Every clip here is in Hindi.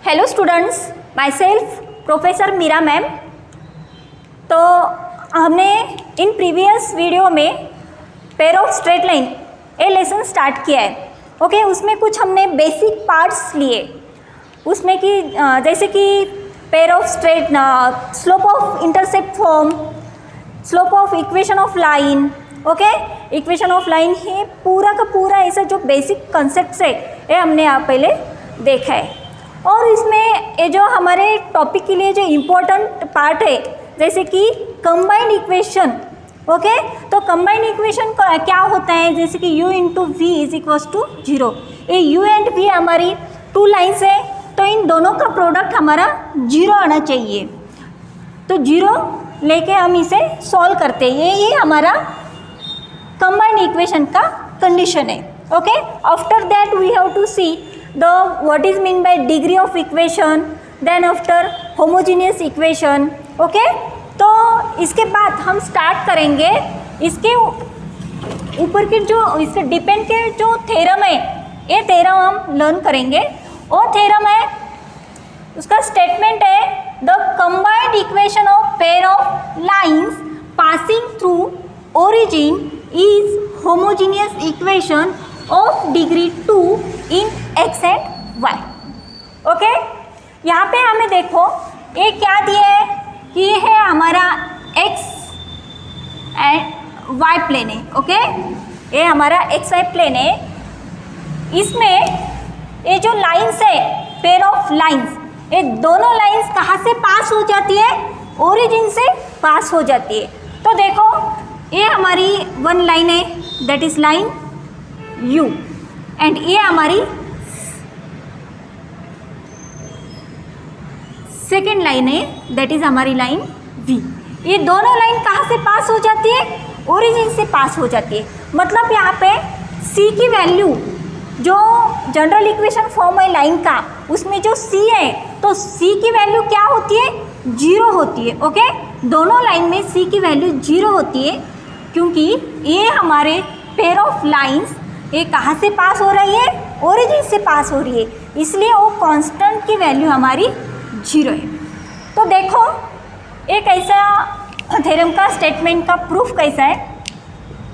Hello students, myself professor Meera ma'am. तो हमने इन प्रीवियस वीडियो में pair of straight line a lesson start किया है। ओके, उसमें कुछ हमने बेसिक पार्ट्स लिए, उसमें कि जैसे कि pair of straight, slope of intercept form, slope of equation of line. Okay, equation of line है पूरा का पूरा ऐसा जो बेसिक कंसेप्ट है ये हमने यहाँ पहले देखा है। और इसमें ये जो हमारे टॉपिक के लिए जो इम्पोर्टेंट पार्ट है जैसे कि कंबाइंड इक्वेशन। ओके, तो कंबाइंड इक्वेशन क्या होता है, जैसे कि u into v is equals to 0। ये u एंड v हमारी टू लाइन्स है, तो इन दोनों का प्रोडक्ट हमारा 0 आना चाहिए। तो 0 लेके हम इसे सॉल्व करते हैं, ये हमारा कंबाइंड इक्वेशन का कंडीशन है। Okay, after that we have to see the what is mean by degree of equation, then after homogeneous equation। Okay, तो इसके बाद हम स्टार्ट करेंगे इसके ऊपर के जो इसके डिपेंड के जो थ्योरम है, ये थ्योरम हम लर्न करेंगे। और थ्योरम है उसका स्टेटमेंट है the combined equation of pair of lines passing through origin is homogeneous equation of degree 2 in x and y। Okay, यहाँ पे हमें देखो ये क्या दिया है कि ये है हमारा x एंड y प्लेन है। ओके, ये हमारा x y प्लेन है। इसमें ये जो लाइंस है पेयर ऑफ लाइंस, ये दोनों लाइंस कहाँ से पास हो जाती है, ओरिजिन से पास हो जाती है। तो देखो ये हमारी वन लाइन है that is line U and ये हमारी सेकेंड लाइन है दैट इज हमारी लाइन V। ये दोनों लाइन कहाँ से पास हो जाती है, ओरिजिन से पास हो जाती है। मतलब यहाँ पे C की वैल्यू जो जनरल इक्वेशन फॉर्म है लाइन का, उसमें जो C है तो C की वैल्यू क्या होती है, 0 होती है। ओके, दोनों लाइन में C की वैल्यू 0 होती है क्योंकि ये हमारे पेयर ऑफ लाइंस ये कहाँ से पास हो रही है, ओरिजिन से पास हो रही है, इसलिए वो कांस्टेंट की वैल्यू हमारी 0 है। तो देखो एक ऐसा थ्योरम का स्टेटमेंट का प्रूफ कैसा है।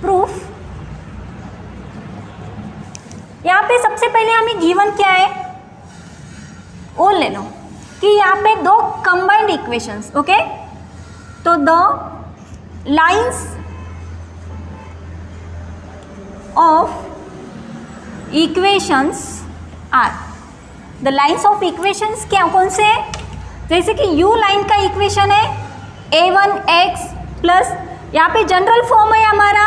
प्रूफ यहाँ पे सबसे पहले हमें गिवन क्या है वो ले लो कि यहाँ पे दो कंबाइंड इक्वेशंस। ओके, तो the lines of equations are, the lines of equations क्या कौन से है, जैसे कि u लाइन का इक्वेशन है a1x प्लस, यहाँ पे जनरल फॉर्म है हमारा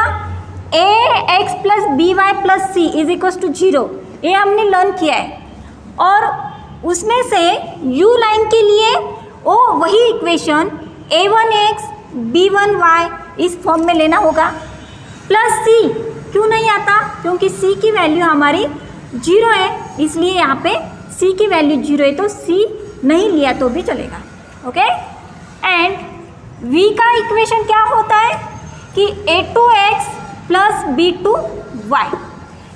ax plus by plus c is equals to 0। ये हमने लर्न किया है। और उसमें से u लाइन के लिए वो वही इक्वेशन a1x b1y इस फॉर्म में लेना होगा। प्लस c क्यों नहीं आता, क्योंकि c की वैल्यू हमारी 0 है, इसलिए यहाँ पे c की वैल्यू 0 है, तो c नहीं लिया तो भी चलेगा। ओके, एंड v का इक्वेशन क्या होता है कि a2x प्लस b2y,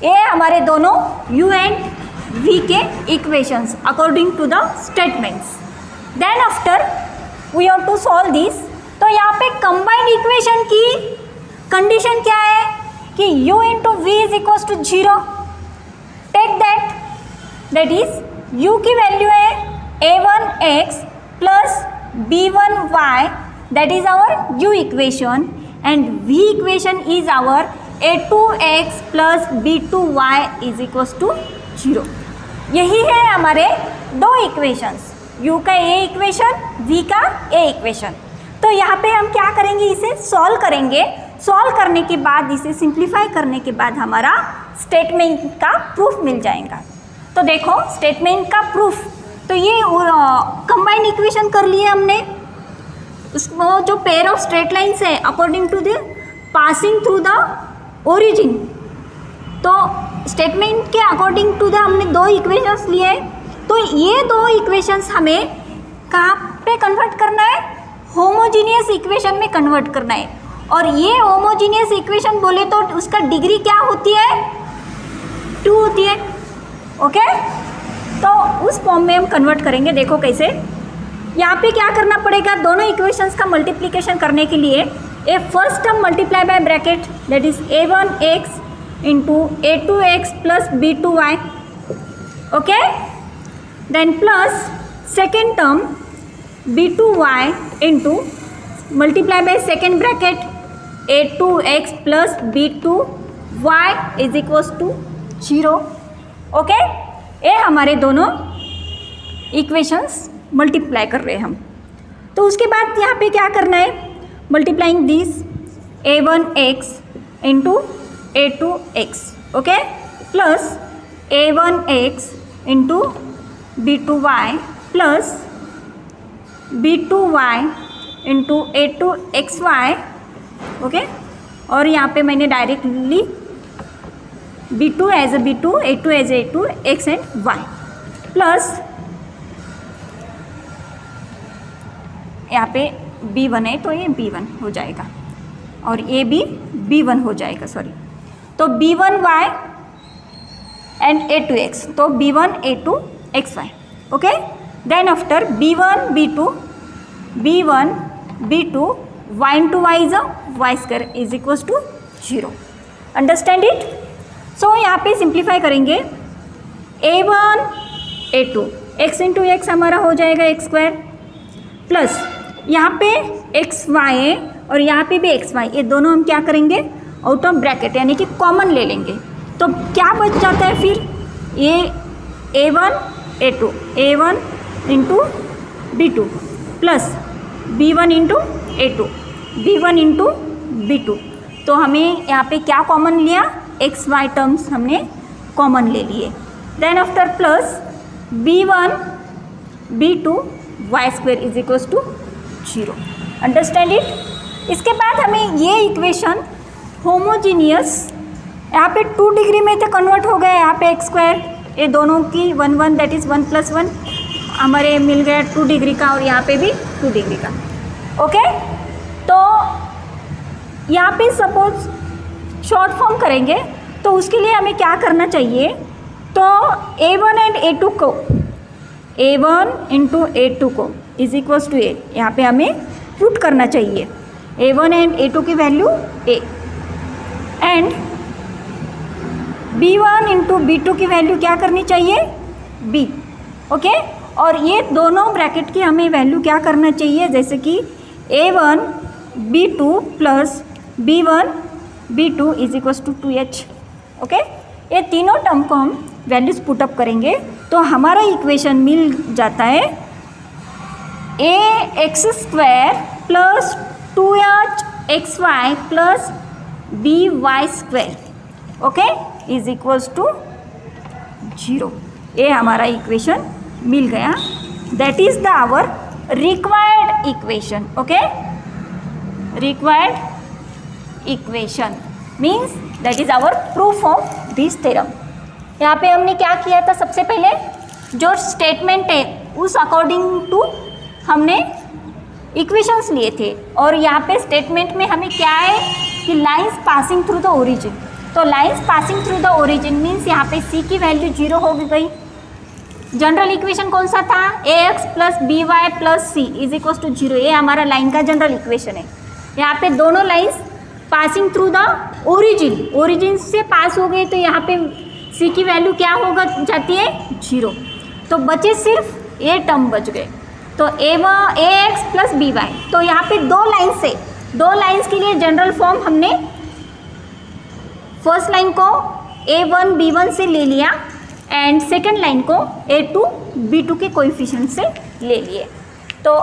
ये हमारे दोनों u एंड v के equations according to the statements. Then after we have to solve this. तो यहाँ पे कंबाइंड इक्वेशन की कंडीशन क्या है कि u into v is equals to 0। Take that is u की वैल्यू है a1x plus b1y, that is our u equation, and v equation is our a2x plus b2y is equals to 0। यही है हमारे दो इक्वेशंस, u का a इक्वेशन, v का a इक्वेशन। तो यहाँ पे हम क्या करेंगे, इसे सॉल्व करेंगे। सॉल्व करने के बाद, इसे सिंप्लीफाई करने के बाद हमारा स्टेटमेंट का प्रूफ मिल जाएगा। तो देखो स्टेटमेंट का प्रूफ, तो ये कंबाइंड इक्वेशन कर लिए हमने, उसको जो पेयर ऑफ स्ट्रेट लाइन्स है according to the passing through the origin. तो स्टेटमेंट के अकॉर्डिंग टू द हमने दो इक्वेशंस लिए। तो ये दो इक्वेशंस हमें कहाँ पे कन्वर्ट करना है, होमोजीनियस इक्वेशन में कन्वर्ट करना है। और ये होमोजीनियस इक्वेशन बोले तो उसका डिग्री क्या होती है, 2 होती है। ओके, तो उस फॉर्म में हम कन्वर्ट करेंगे। देखो कैसे, यहाँ पे क्या करना पड़ेगा, दोनों इक्वेशंस का मल्टीप्लिकेशन करने के लिए a first term multiply by bracket that is a1x into a2x plus b2y, okay, then plus second term b2y into multiply by second bracket a2x plus b2y is equals to 0, okay. ये हमारे दोनों इक्वेशंस मल्टीप्लाई कर रहे हैं हम। तो उसके बाद यहाँ पे क्या करना है, multiplying this a1x into a2x, okay, plus a1x into b2y plus b2y into a2xy, okay. और यहाँ पे मैंने directly b2 as a b2, a2 as a2, x and y plus यहाँ पे b1 है तो ये b1 हो जाएगा और ये भी b1 हो जाएगा, सॉरी, तो b1y एंड a2x, तो b1 a2 xy, okay. Then after b1 b2 b1 b2 y into y is a y square is equals to 0, understand it. So यहाँ पे सिंप्लीफाई करेंगे a1 a2 x into x हमारा हो जाएगा x स्क्वायर प्लस यहाँ पे एक्स वाई है और यहाँ पे भी एक्स वाई, ये दोनों हम क्या करेंगे, आउट ऑफ ब्रैकेट यानी कि कॉमन ले लेंगे। तो क्या बच जाता है फिर, ये a1 into b2 plus b1 into a2 b1 into b2, तो हमें यहाँ पे क्या कॉमन लिया, एक्स वाई टर्म्स हमने कॉमन ले लिए। Then after plus b1 b2 y square is equals to 0, understand it. इसके बाद हमें ये इक्वेशन होमोजीनियस यहाँ पे 2 डिग्री में तो कन्वर्ट हो गया, यहाँ पे एक्स स्क्वायर, ये दोनों की 1 1 दैट इज़ 1 + 1 हमारे मिल गया 2 डिग्री का और यहाँ पे भी 2 डिग्री का, ओके। तो यहाँ पे सपोज शॉर्ट फॉर्म करेंगे तो उसके लिए हमें क्या करना चाहिए, तो a1 एंड a2 को a1 इंटू a2 को इज इक्वल्स टू a, यहाँ पे हमें पुट करना चाहिए a1 एंड a2 की value a and b1 into b2 की वैल्यू क्या करनी चाहिए b, ओके। और ये दोनों ब्रैकेट की हमें वैल्यू क्या करना चाहिए, जैसे कि a1 b2 plus b1 b2 is equals to 2h, okay. ये तीनों टर्म को हम वैल्यूज पुटअप करेंगे तो हमारा इक्वेशन मिल जाता है ax square plus 2hxy plus by square, okay, is equals to 0। ये हमारा इक्वेशन मिल गया, that is the our required equation, okay. Required equation means that is our proof of this theorem. यहाँ पे हमने क्या किया था, सबसे पहले जो स्टेटमेंट है उस अकॉर्डिंग टू हमने इक्वेशंस लिए थे और यहाँ पे स्टेटमेंट में हमें क्या है कि lines passing through the origin, तो lines passing through the origin means यहाँ पे c की वैल्यू 0 हो गई। जनरल इक्वेशन कौन सा था, ax plus by plus c is equal to 0, ये हमारा लाइन का जनरल इक्वेशन है। यहाँ पे दोनों lines passing through the origin, origin से पास हो गए तो यहाँ पे c की वैल्यू क्या होगा जाती है 0, तो बचे सिर्फ ये टर्म बच गए, तो ax प्लस by। तो यहाँ पे दो लाइन्स के लिए जनरल फॉर्म हमने फर्स्ट लाइन को a1 b1 से ले लिया एंड सेकेंड लाइन को a2 b2 के कोएफिशिएंट से ले लिए। तो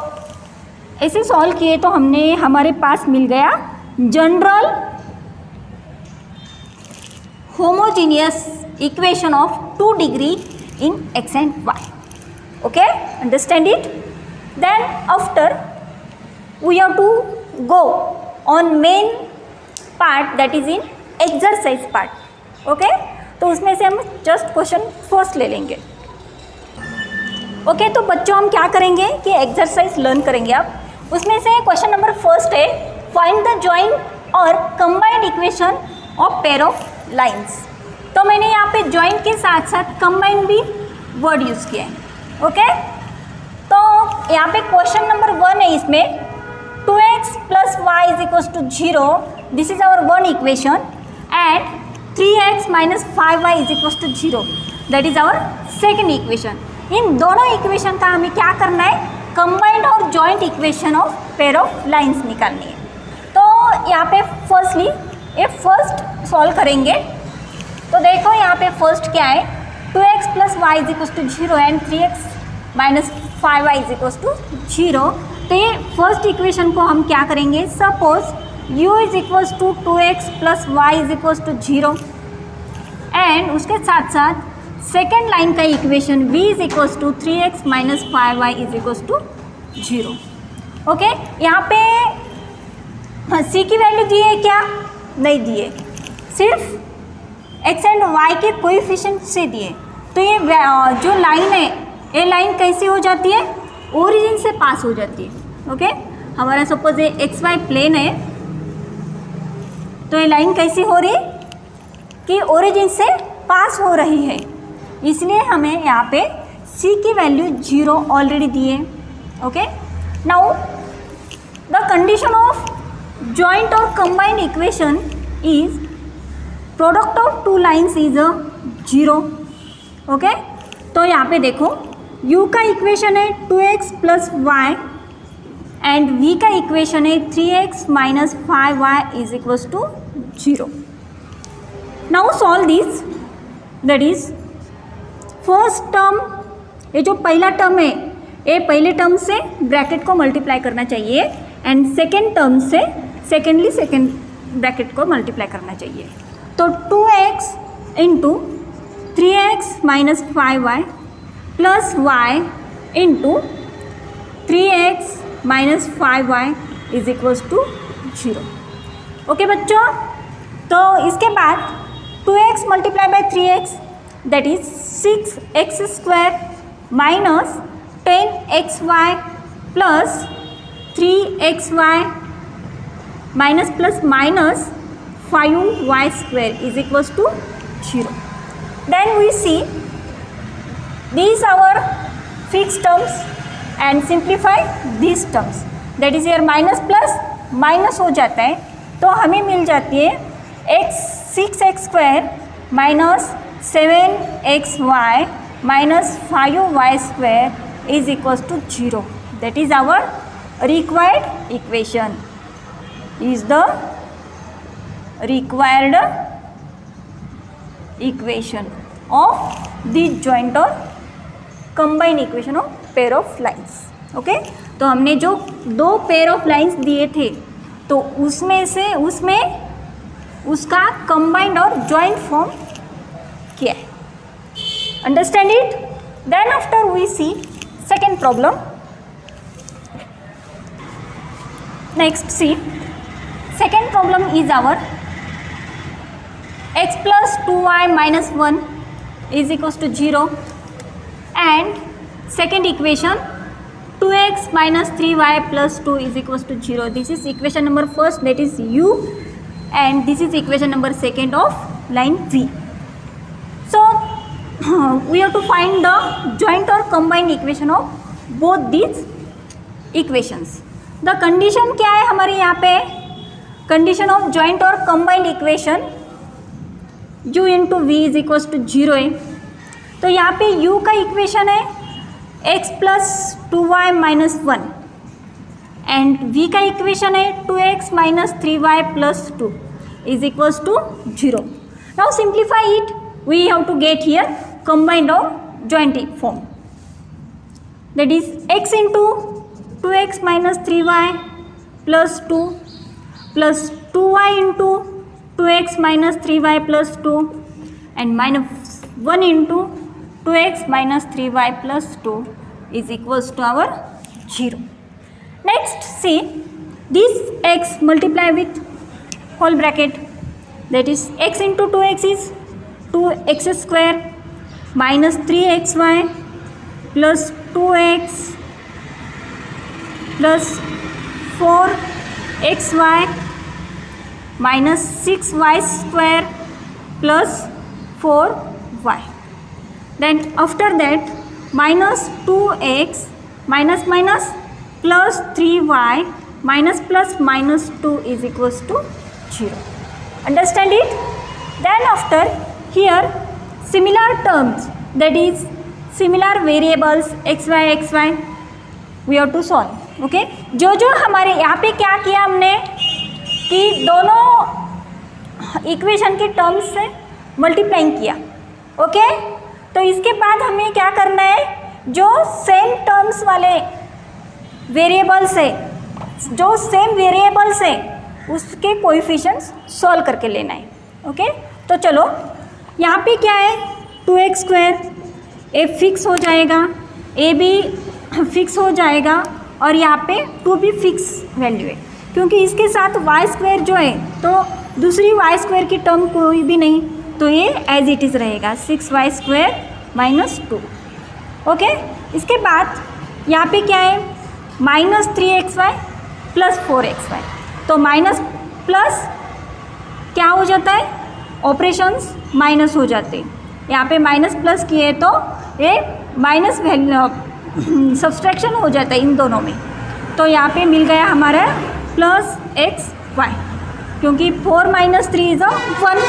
ऐसे सॉल्व किए तो हमने हमारे पास मिल गया general homogeneous equation of 2 degree in x and y, okay, understand it। then after we have to go on main part that is in exercise part, okay। तो उसमें से हम जस्ट क्वेश्चन फर्स्ट ले लेंगे, ओके। तो बच्चों हम क्या करेंगे कि एक्सरसाइज लर्न करेंगे अब। उसमें से क्वेश्चन नंबर फर्स्ट है फाइंड द जॉइंट और combined equation of pair of lines. तो मैंने यहाँ पे जॉइंट के साथ साथ कंबाइंड भी वर्ड यूज़ किया है। ओके, तो यहाँ पे क्वेश्चन नंबर 1 है, इसमें 2x plus y is equals to 0, this is our one equation, and 3x minus 5y is equals to 0, that is our second equation. इन दोनों इक्वेशन का हमें क्या करना है, कंबाइंड और joint equation of pair of lines निकालनी है। तो यहाँ पे फर्स्टली ये फर्स्ट सॉल्व करेंगे। तो देखो यहाँ पे फर्स्ट क्या है, 2x plus y is equals to 0 and 3x minus 5y is equals to 0। तो ये फर्स्ट इक्वेशन को हम क्या करेंगे, suppose u is equals to 2x plus y is equals to 0 and उसके साथ साथ सेकेंड लाइन का equation v is equals to 3x minus 5y is equals to 0। Okay, यहाँ पे c की वैल्यू दी है क्या, नहीं दिए, सिर्फ x एंड y के कोएफिशिएंट से दिए। तो ये जो लाइन है, ये लाइन कैसी हो जाती है, ओरिजिन से पास हो जाती है। ओके, हमारा सपोज ये एक्स वाई प्लेन है, तो ये लाइन कैसी हो रही कि ओरिजिन से पास हो रही है, इसलिए हमें यहाँ पे c की वैल्यू 0 ऑलरेडी दी है। Okay, now the condition of joint और combined equation is product of two lines is a 0। Okay, तो यहाँ पे देखो u का इक्वेशन है 2x plus y and v का इक्वेशन है 3x minus 5y is equals to 0। Now solve this, that is first term, ये जो पहला टर्म है, ये पहले टर्म से ब्रैकेट को मल्टीप्लाई करना चाहिए एंड सेकेंड टर्म से सेकेंड ब्रैकेट को मल्टीप्लाई करना चाहिए। तो 2x into 3x minus 5y plus y into 3x minus 5y is equals to 0। Okay बच्चों, तो इसके बाद 2x multiply by 3x that is 6x square minus 10xy plus 3xy minus plus minus 5y square is equals to 0। Then we see these our fixed terms and simplify these terms, that is here minus plus minus हो जाता है, तो हमें मिल जाती है 6x square minus 7xy minus 5y square is equals to 0। That is our required equation, is the required equation of the joint और combined equation of pair of lines. Okay, तो हमने जो दो पेयर ऑफ लाइंस दिए थे, तो उसमें उसका कंबाइंड और जॉइंट फॉर्म किया है। Understand it? Then after we see second problem. Next see second problem is our x plus 2y minus 1 is equals to 0 and second equation 2x minus 3y plus 2 is equals to 0. This is equation number first, that is u, and this is equation number second of line v. So we have to find the joint or combined equation of both these equations. The condition क्या है हमारे यहाँ पे, condition of joint or combined equation u into v is equals to 0 है। तो यहाँ पे u का इक्वेशन है x plus 2y minus 1 and v का इक्वेशन है 2x minus 3y plus 2 is equals to 0। Now simplify it, we have to get here combined और joint form, that is x into 2x minus 3y plus 2 plus 2y into 2x minus 3y plus 2 and minus 1 into 2x minus 3y plus 2 is equals to our 0. Next see this x multiply with whole bracket, that is x into 2x is 2x square minus 3xy plus 2x plus 4xy minus 6y square plus 4y. Then after that minus 2x minus minus plus 3y minus plus minus 2 is equals to 0. Understand it? Then after here similar terms, that is similar variables xy we have to solve. Okay? जो हमारे यहाँ पे क्या किया हमने कि दोनों इक्वेशन के टर्म्स से मल्टीप्लाइंग किया. ओके? तो इसके बाद हमें क्या करना है, जो सेम टर्म्स वाले वेरिएबल्स है, जो सेम वेरिएबल्स है उसके कोएफिशिएंट्स सॉल्व करके लेना है. ओके? तो चलो यहाँ पे क्या है, 2x², ए फिक्स हो जाएगा, ए भी फिक्स हो जाएगा और यहाँ पे 2 भी फिक्स वैल्यू है क्योंकि इसके साथ y² जो है तो दूसरी y² की टर्म कोई भी नहीं, तो ये एज इट इज़ रहेगा 6y² माइनस 2. ओके? इसके बाद यहाँ पे क्या है, माइनस 3xy प्लस 4xy. तो माइनस प्लस क्या हो जाता है, ऑपरेशंस माइनस हो जाते हैं. यहाँ पे माइनस प्लस किए तो ये माइनस सब्सट्रैक्शन हो जाता है इन दोनों में. तो यहाँ पे मिल गया हमारा प्लस xy क्योंकि 4 माइनस 3 इज़ 1,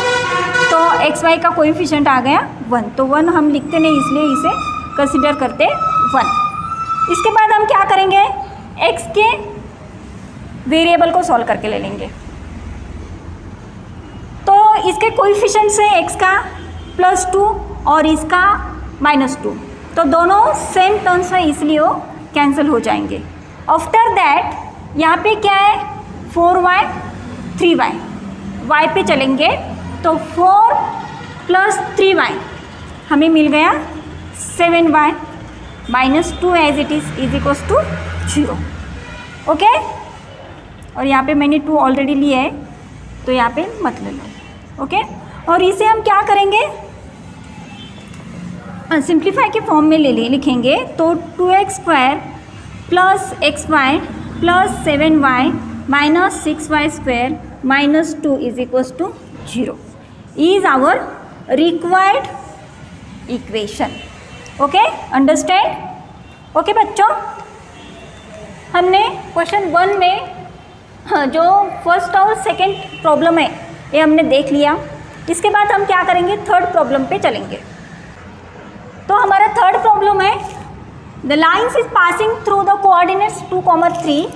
तो xy का कोएफिशिएंट आ गया 1. तो 1 हम लिखते नहीं इसलिए इसे कंसिडर करते 1. इसके बाद हम क्या करेंगे, x के वेरिएबल को सॉल्व करके ले लेंगे. तो इसके कोएफिशिएंट से x का +2 और इसका -2, तो दोनों सेम टर्म्स हैं इसलिए वो कैंसिल हो जाएंगे. आफ्टर दैट यहाँ पे क्या है, 4y 3y, y पे चलेंगे तो 4 + 3y हमें मिल गया 7y minus 2 as it is equals to 0. Okay? और यहाँ पे मैंने 2 ऑलरेडी लिया है तो यहाँ पे मत ले लो. ओके? और इसे हम क्या करेंगे, सिंप्लीफाई के फॉर्म में लिखेंगे तो 2x² plus xy plus 7y minus 6y² minus 2 is equals to 0 is our required equation. Okay? Understand? Okay बच्चों, हमने क्वेश्चन 1 में जो फर्स्ट और सेकंड प्रॉब्लम है ये हमने देख लिया. इसके बाद हम क्या करेंगे, थर्ड प्रॉब्लम पे चलेंगे. तो हमारा थर्ड प्रॉब्लम है, the lines is passing through the coordinates 2, 3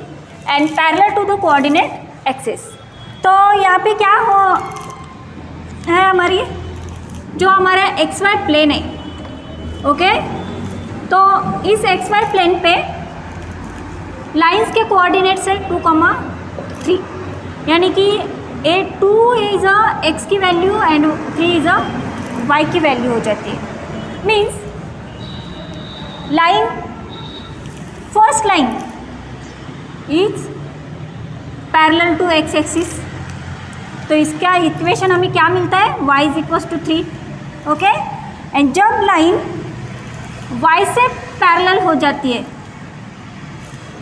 and parallel to the coordinate axis. तो यहाँ पे क्या है, हमारी जो हमारा XY प्लेन है. ओके? तो इस XY प्लेन पे लाइन्स के कोऑर्डिनेट्स है 2, 3, यानी कि A2 इज़ x की वैल्यू एंड 3 इज़ y की वैल्यू हो जाती है. Means line, first line is parallel to x axis. तो इसका इक्वेशन हमें क्या मिलता है, y is equals to 3. Okay? And जब लाइन y से पैरेलल हो जाती है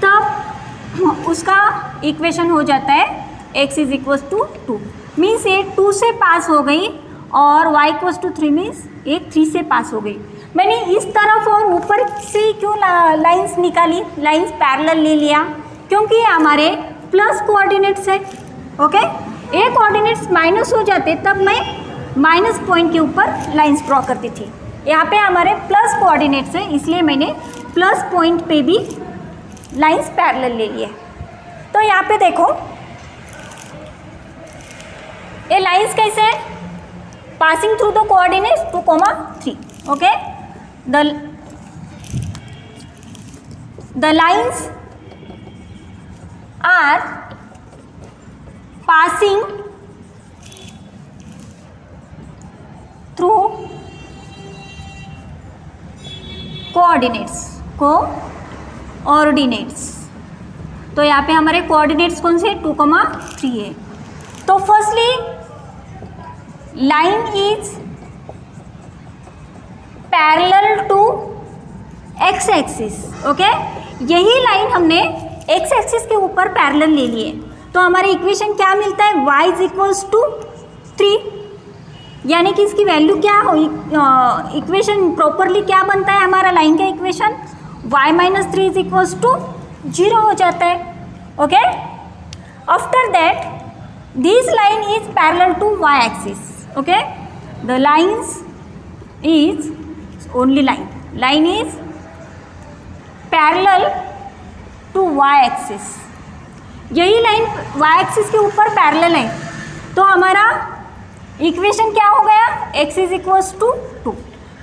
तब उसका इक्वेशन हो जाता है x is equals to 2. Means ये 2 से पास हो गई और y इक्वल्स टू 3 मीन्स ये 3 से पास हो गई. मैंने इस तरफ और ऊपर से क्यों लाइंस निकाली, लाइंस पैरेलल ले लिया क्योंकि ये हमारे प्लस कोऑर्डिनेट्स है. ओके? ए कोऑर्डिनेट्स माइनस हो जाते तब मैं माइनस पॉइंट के ऊपर लाइंस ड्रॉ करती थी. यहाँ पे हमारे प्लस कोऑर्डिनेट्स है इसलिए मैंने प्लस पॉइंट पे भी लाइंस पैरेलल ले लिए. तो यहाँ पे देखो ये लाइंस कैसे है, passing through the coordinates 2, 3. Okay? the lines are passing through coordinates. तो यहाँ पे हमारे कोऑर्डिनेट्स कौन से 2, 3 है. तो firstly line is parallel to x axis. Okay? यही लाइन हमने एक्स एक्सिस के ऊपर पैरेलल ले लिए तो हमारे इक्वेशन क्या मिलता है, y इज इक्वल्स टू 3. यानी कि इसकी वैल्यू क्या हो, इक्वेशन प्रॉपरली क्या बनता है हमारा लाइन का equation, y minus 3 is equals to 0 हो जाता है. Okay, after that this line is parallel to y axis. Okay, the lines is only line is parallel to y axis. यही लाइन y एक्सिस के ऊपर पैरेलल है, तो हमारा इक्वेशन क्या हो गया, x is equals to 2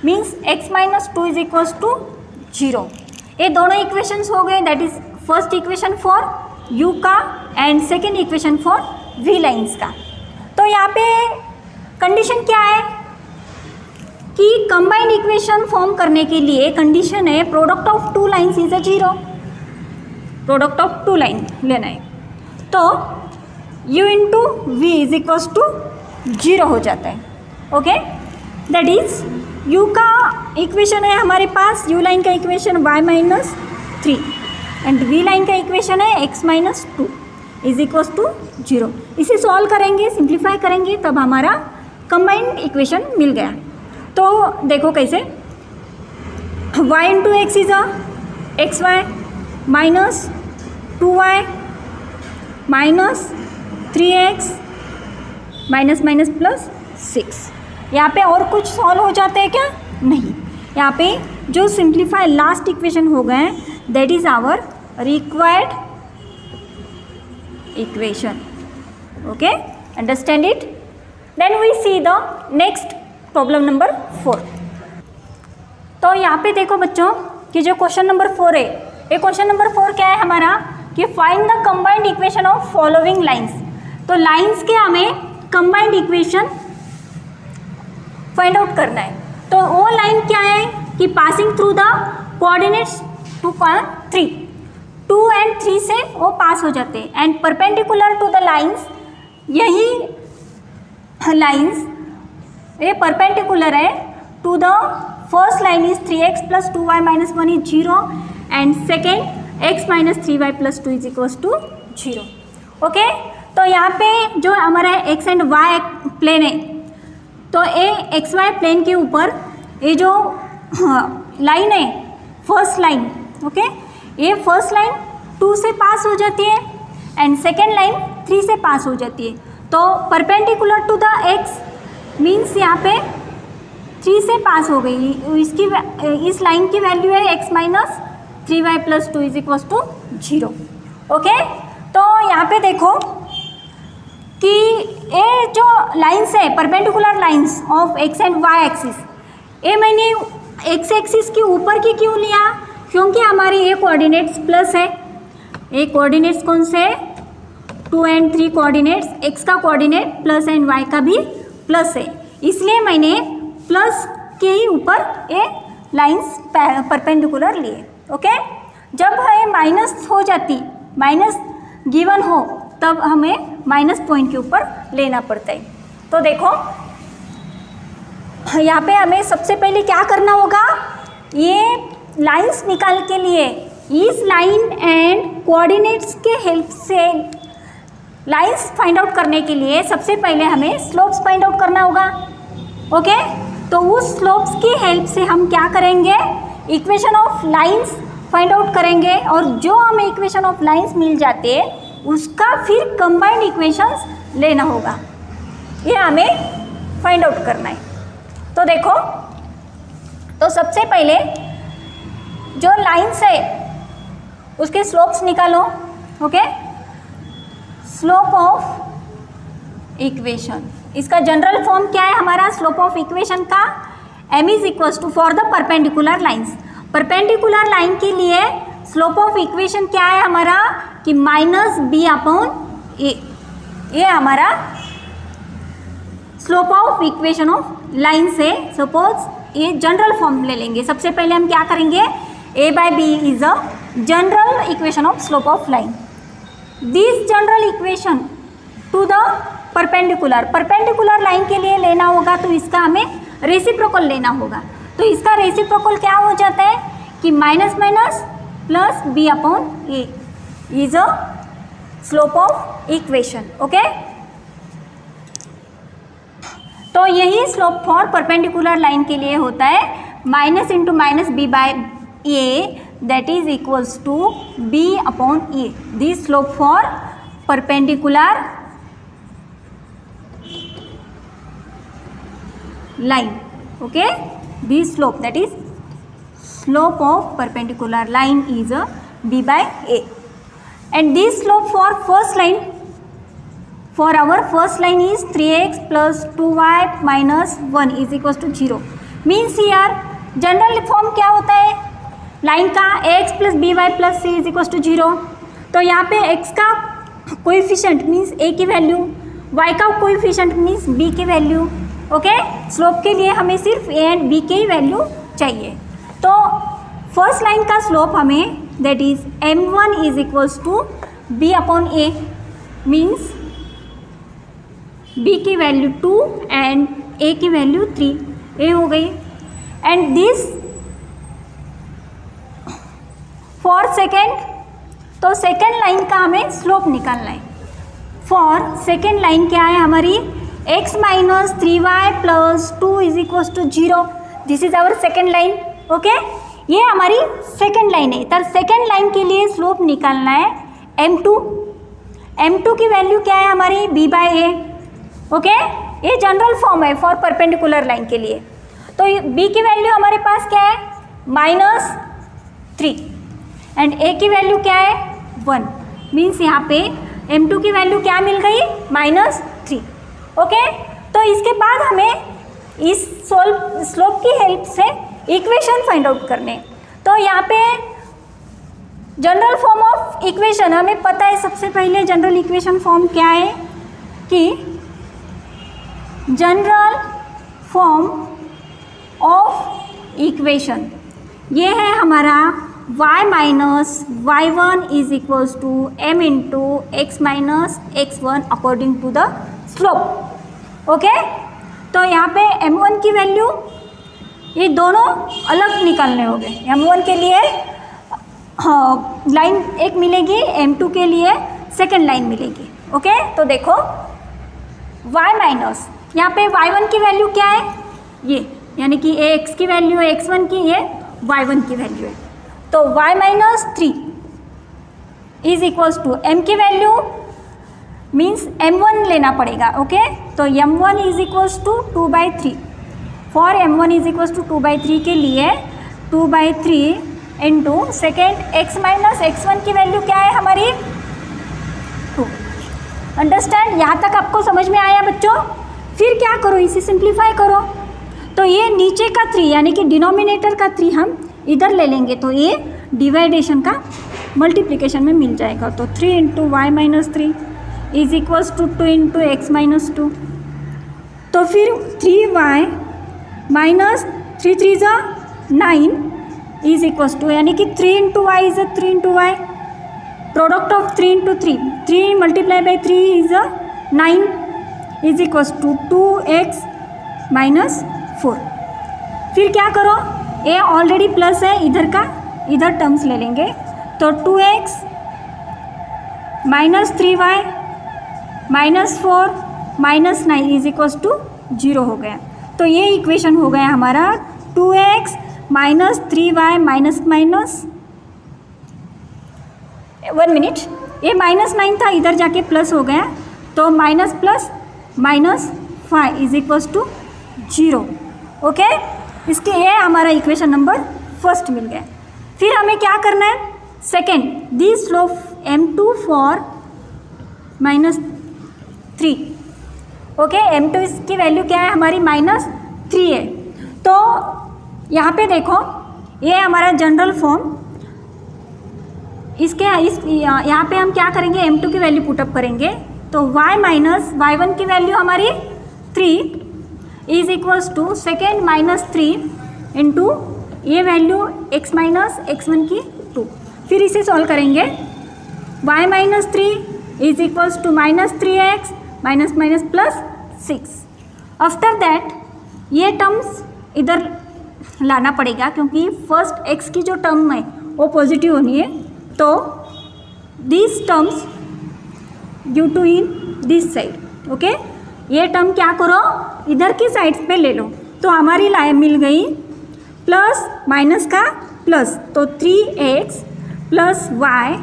means x minus 2 is equals to 0. ये दोनों इक्वेशंस हो गए. That is first equation for u का and second equation for v lines का. तो यहाँ पे कंडीशन क्या है कि कंबाइंड इक्वेशन फॉर्म करने के लिए कंडीशन है product of two lines is a 0. Product of two line लेना है, तो u into v is equals to 0 हो जाता है. ओके, दैट इज u का इक्वेशन है हमारे पास, u लाइन का equation y minus 3 and v line का इक्वेशन है x minus 2 is equals to 0. इसे सॉल्व करेंगे, सिंप्लीफाई करेंगे, तब हमारा कंबाइंड इक्वेशन मिल गया. तो देखो कैसे, y into x is a x y minus 2y minus 3x minus minus plus 6. यहाँ पे और कुछ सॉल्व हो जाते हैं क्या, नहीं. यहाँ पे जो सिंप्लीफाई लास्ट इक्वेशन हो गए, that is our required equation. Okay, understand it. Then we see the next problem number 4. तो यहाँ पे देखो बच्चों कि जो क्वेश्चन नंबर 4 है, ये क्वेश्चन नंबर 4 क्या है हमारा कि find the combined equation of following lines. तो लाइन्स के हमें कंबाइंड इक्वेशन फाइंड आउट करना है. तो वो लाइन क्या है कि passing through the coordinates 2.3, 2 and 3 से वो पास हो जाते हैं and perpendicular to the lines. यही लाइन्स ये परपेंडिकुलर है to the first line is 3x plus 2y minus 1 is 0 and second x minus 3y plus 2 is equals to 0. Okay, तो यहाँ पे जो हमारा x एंड y प्लेन है, तो ये एक्स वाई प्लेन के ऊपर ये जो लाइन है फर्स्ट लाइन, ओके, ये फर्स्ट लाइन 2 से पास हो जाती है एंड सेकेंड लाइन 3 से पास हो जाती है. तो perpendicular to the x means यहाँ पे 3 से पास हो गई. इस लाइन की वैल्यू है x minus 3y plus 2 is equals to 0. Okay, तो यहाँ पे देखो कि ये जो लाइन्स है perpendicular lines of x and y axis, ये मैंने x एक्सिस के ऊपर की क्यों लिया, क्योंकि हमारी ये कोऑर्डिनेट्स प्लस है. ये कोऑर्डिनेट्स कौन से है, 2 एंड 3 कोऑर्डिनेट्स, x का कोऑर्डिनेट प्लस एंड y का भी प्लस है, इसलिए मैंने प्लस के ही ऊपर ये लाइन्स परपेंडिकुलर लिए. ओके, जब ये माइनस हो जाती, माइनस गिवन हो, तब हमें माइनस पॉइंट के ऊपर लेना पड़ता है. तो देखो यहाँ पे हमें सबसे पहले क्या करना होगा, ये लाइंस निकाल के लिए इस लाइन एंड कोऑर्डिनेट्स के हेल्प से लाइंस फाइंड आउट करने के लिए सबसे पहले हमें स्लोप्स फाइंड आउट करना होगा. ओके, तो उस स्लोप्स की हेल्प से हम क्या करेंगे, equation of lines find out करेंगे और जो हमें इक्वेशन ऑफ लाइंस मिल जाते हैं उसका फिर कंबाइंड इक्वेशंस लेना होगा. ये हमें फाइंड आउट करना है. तो देखो, तो सबसे पहले जो लाइंस है उसके स्लोप्स निकालो. ओके, स्लोप ऑफ इक्वेशन, इसका जनरल फॉर्म क्या है हमारा स्लोप ऑफ इक्वेशन का, m is equals to for the perpendicular lines. Perpendicular line के लिए स्लोप ऑफ इक्वेशन क्या है हमारा कि माइनस बी अपॉन ए. ये हमारा slope of equation of line से. सपोज ये जनरल फॉर्म ले लेंगे. सबसे पहले हम क्या करेंगे, a by b is a general equation of slope of line. This general equation to the perpendicular line के लिए लेना होगा, तो इसका हमें रेसिप्रोकल लेना होगा. तो इसका रेसिप्रोकल क्या हो जाता है कि minus minus plus b upon a is a slope of equation. Okay, तो यही स्लोप फॉर परपेंडिकुलर लाइन के लिए होता है minus into minus b by a, that is equals to b upon a, this slope for perpendicular line. Okay, this slope, that is slope of perpendicular line is b by a, and this slope for first line, for our first line is 3x plus 2y minus 1 is equals to 0. means here general form क्या होता है लाइन का, x plus b y plus c is equals to 0. तो यहाँ पे x का कोएफिशिएंट मीन्स a की वैल्यू, y का कोएफिशिएंट मीन्स b की वैल्यू. ओके, स्लोप के लिए हमें सिर्फ a एंड b की वैल्यू चाहिए. तो फर्स्ट लाइन का स्लोप हमें that is m1 is equals to b upon a, means b की वैल्यू 2 एंड a की वैल्यू 3, a हो गई. एंड दिस फॉर सेकेंड, तो सेकेंड लाइन का हमें स्लोप निकालना है. फॉर सेकेंड लाइन क्या है हमारी, x minus 3y plus 2 is equals to 0. This is our second line. Okay, ये हमारी सेकेंड लाइन है. तो सेकेंड लाइन के लिए स्लोप निकालना है m2. m2 की वैल्यू क्या है हमारी, b बाय ए. ओके, ये जनरल फॉर्म है फॉर परपेंडिकुलर लाइन के लिए. तो b की वैल्यू हमारे पास क्या है, -3, एंड a की वैल्यू क्या है 1. मीन्स यहाँ पे m2 की वैल्यू क्या मिल गई, -3. ओके, तो इसके बाद हमें इस स्लोप की हेल्प से इक्वेशन फाइंड आउट करने. तो यहाँ पे जनरल फॉर्म ऑफ इक्वेशन हमें पता है. सबसे पहले जनरल इक्वेशन फॉर्म क्या है कि जनरल फॉर्म ऑफ इक्वेशन ये है हमारा y minus y1 is equals to m into x minus x1 according to the slope. Okay, तो यहाँ पे m1 की वैल्यू ये दोनों अलग निकालने होंगे. m1 के लिए लाइन एक मिलेगी, m2 के लिए सेकेंड लाइन मिलेगी. ओके, तो देखो y माइनस, यहाँ पे y1 की वैल्यू क्या है, ये यानी कि a x की वैल्यू है x1 की, ये y1 की वैल्यू है. तो y minus 3 is equals to m की वैल्यू मीन्स m1 लेना पड़ेगा. ओके, तो m1 is equals to 2/3. For m1 is equals to 2/3 के लिए 2/3 into second x minus x1 की वैल्यू क्या है हमारी 2. अंडरस्टैंड, यहाँ तक आपको समझ में आया बच्चों. फिर क्या करो, इसे सिंप्लीफाई करो. तो ये नीचे का 3 यानी कि डिनोमिनेटर का 3 हम इधर ले लेंगे, तो ये डिवाइडेशन का मल्टीप्लिकेशन में मिल जाएगा. तो 3 into y minus 3 is equals to 2 into x minus 2. तो फिर 3y minus 3 × 9 is equals to, यानी कि 3 into y is 3 into y, product of 3 into 3 multiply by 3 is 9 is equals to 2x minus 4. फिर क्या करो, a ऑलरेडी प्लस है, इधर का इधर टर्म्स ले लेंगे. तो 2x minus 3y minus 4 minus 9 is equals to 0 हो गया. तो ये इक्वेशन हो गया हमारा 2x minus 3y minus minus 1 minute, ये -9 था, इधर जाके प्लस हो गया. तो minus plus minus 5 is equals to 0. Okay, इसके ये हमारा इक्वेशन नंबर फर्स्ट मिल गया. फिर हमें क्या करना है, second, this slope m2 for -3. Okay, m2 इसकी वैल्यू क्या है हमारी -3 है. तो यहाँ पे देखो, ये हमारा जनरल फॉर्म, इसके यहाँ पे हम क्या करेंगे, m2 की वैल्यू पुटअप करेंगे. तो y माइनस y1 की वैल्यू हमारी 3 is equals to second -3 into ये वैल्यू x माइनस x1 की 2. फिर इसे सॉल्व करेंगे. y minus 3 is equals to -3x minus minus plus 6. After that ये टर्म्स इधर लाना पड़ेगा, क्योंकि फर्स्ट x की जो टर्म है वो पॉजिटिव होनी है. तो this terms due to in this side. Okay, ये टर्म क्या करो, इधर की साइड्स पे ले लो, तो हमारी लाइन मिल गई प्लस माइनस का प्लस, तो 3x plus y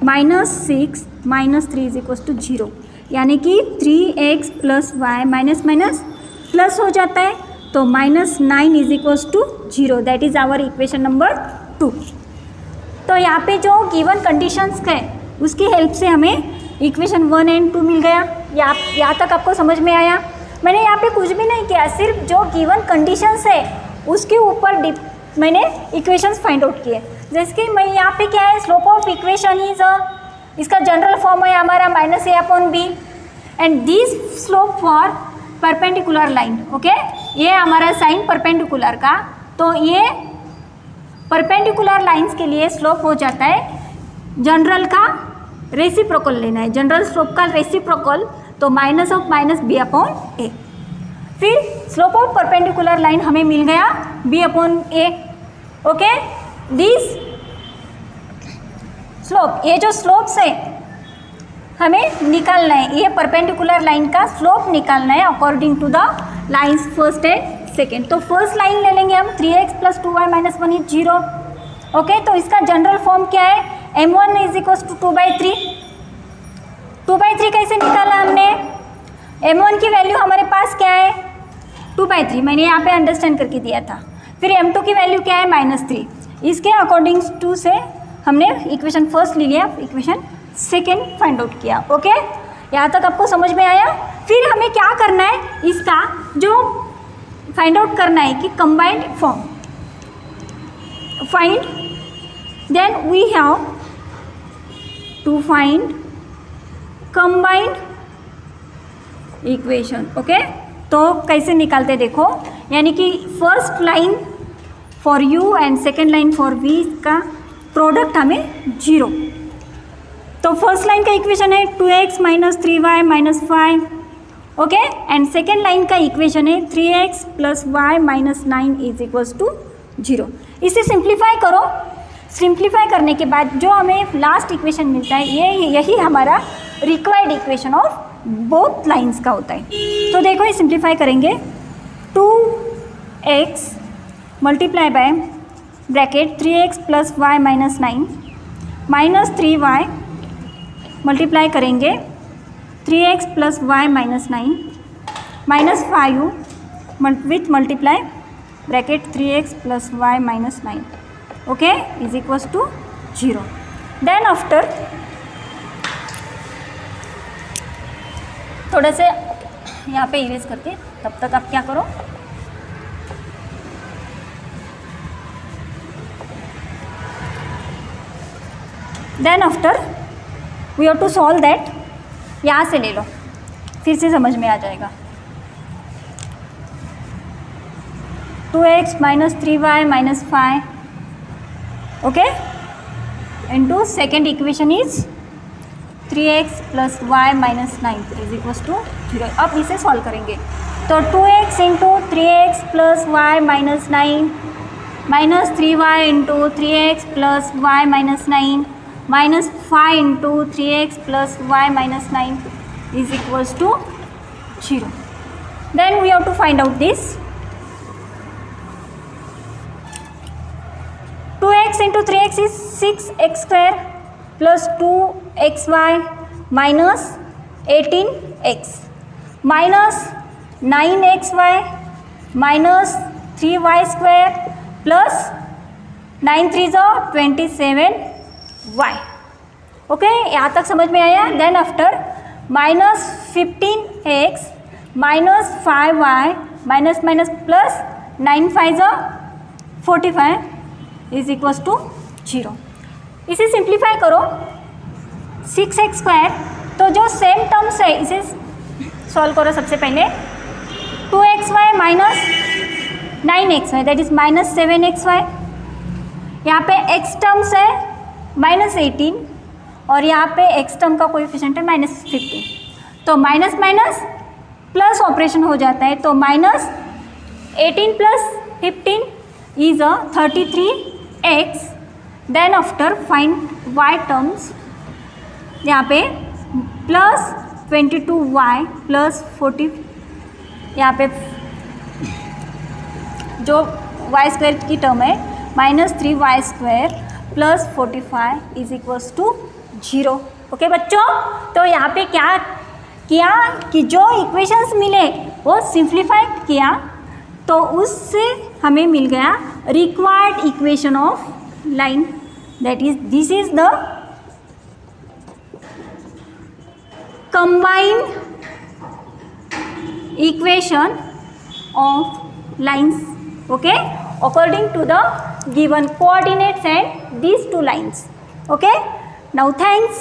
-6 -3 is equal to 0, यानी कि 3x plus y minus minus plus हो जाता है, तो -9 is equal to 0, that is our equation number 2। तो यहाँ पे जो गिवन कंडीशंस है उसकी हेल्प से हमें इक्वेशन 1 एंड 2 मिल गया। यहाँ तक आपको समझ में आया? मैंने यहाँ पे कुछ भी नहीं किया, सिर्फ जो गिवन कंडीशंस है उसके ऊपर मैंने इक्वेशंस फाइंड आउट किए। जैसे कि मैं यहाँ पे क्या है, स्लोप ऑफ इक्वेशन इज इसका जनरल फॉर्म है हमारा -a/b and this slope for perpendicular line. Okay, ये हमारा साइन परपेंडिकुलर का, तो ये परपेंडिकुलर लाइंस के लिए स्लोप हो जाता है जनरल का रेसिप्रोकल लेना है, जनरल स्लोप का रेसिप्रोकल, तो -b/a। फिर स्लोप ऑफ परपेंडिकुलर लाइन हमें मिल गया b/a। ओके, दिस स्लोप, ये जो स्लोप्स है हमें निकालना है, ये परपेंडिकुलर लाइन का स्लोप निकालना है according to the lines first and second. तो फर्स्ट लाइन ले लेंगे हम, 3x plus 2y minus 1 is 0। Okay, तो इसका जनरल फॉर्म क्या है, m1 इज इक्वल टू 2/3। 2/3 कैसे निकाला हमने, m1 की वैल्यू हमारे पास क्या है 2/3, मैंने यहाँ पे अंडरस्टैंड करके दिया था। फिर m2 की वैल्यू क्या है -3, इसके अकॉर्डिंग टू से हमने इक्वेशन फर्स्ट ले लिया, इक्वेशन सेकेंड फाइंड आउट किया। ओके, यहाँ तक आपको समझ में आया? फिर हमें क्या करना है, इसका जो फाइंड आउट करना है कि combined form find, then we have to find combined equation. Okay, तो कैसे निकालते देखो, यानी कि first line for u and second line for v का प्रोडक्ट हमें 0। तो फर्स्ट लाइन का इक्वेशन है 2x minus 3y minus 5। Okay, and second line का इक्वेशन है 3x plus y minus 9 is equals to 0। इसे सिंप्लीफाई करो, सिंप्लीफाई करने के बाद जो हमें लास्ट इक्वेशन मिलता है यही हमारा required equation of both lines का होता है। तो देखो ये सिंप्लीफाई करेंगे, 2x multiply by bracket 3x plus y minus 9 minus 3y multiply करेंगे 3x plus y minus 9 minus 5u with multiply bracket 3x plus y minus 9, okay, is equals to 0। Then after थोड़ा से यहाँ पे इरेज करके, तब तक आप क्या करो, then after we have to solve that, यहाँ से ले लो, फिर से समझ में आ जाएगा। 2x minus 3y minus 5, okay, into second equation is 3x plus y minus 9 is equals to 0। अब इसे सॉल्व करेंगे, तो 2x into 3x plus y minus 9 minus 3y into 3x plus y minus 9 minus 5 into 3x plus y minus 9 is equals to 0. Then we have to find out this. 2x into 3x is 6x square plus 2xy minus 18x minus 9xy minus 3y square plus 9 3s are 27y। Okay, यहाँ तक समझ में आया? Then after minus 15x minus 5y minus minus plus 9 5 45 is equals to 0। इसे सिंप्लीफाई करो, 6x स्क्वायर, तो जो सेम टर्म्स है इसे सॉल्व करो। सबसे पहले 2xy minus 9xy that is minus 7xy, यहाँ पे x टर्म्स है -18 और यहाँ पे x टर्म का कोएफिशिएंट है -15, तो माइनस माइनस प्लस ऑपरेशन हो जाता है, तो -18 plus 15 is 33x। Then after find y terms, यहाँ पे प्लस 22y प्लस 40, यहाँ पे जो वाई स्क्वायर की टर्म है -3y² plus 45 is equals to 0। Okay बच्चों, तो यहाँ पे क्या किया कि जो इक्वेशंस मिले वो सिंप्लीफाई किया, तो उससे हमें मिल गया required equation of line, that is this is the combined equation of lines, okay, according to the given coordinates and these two lines. Okay, now thanks.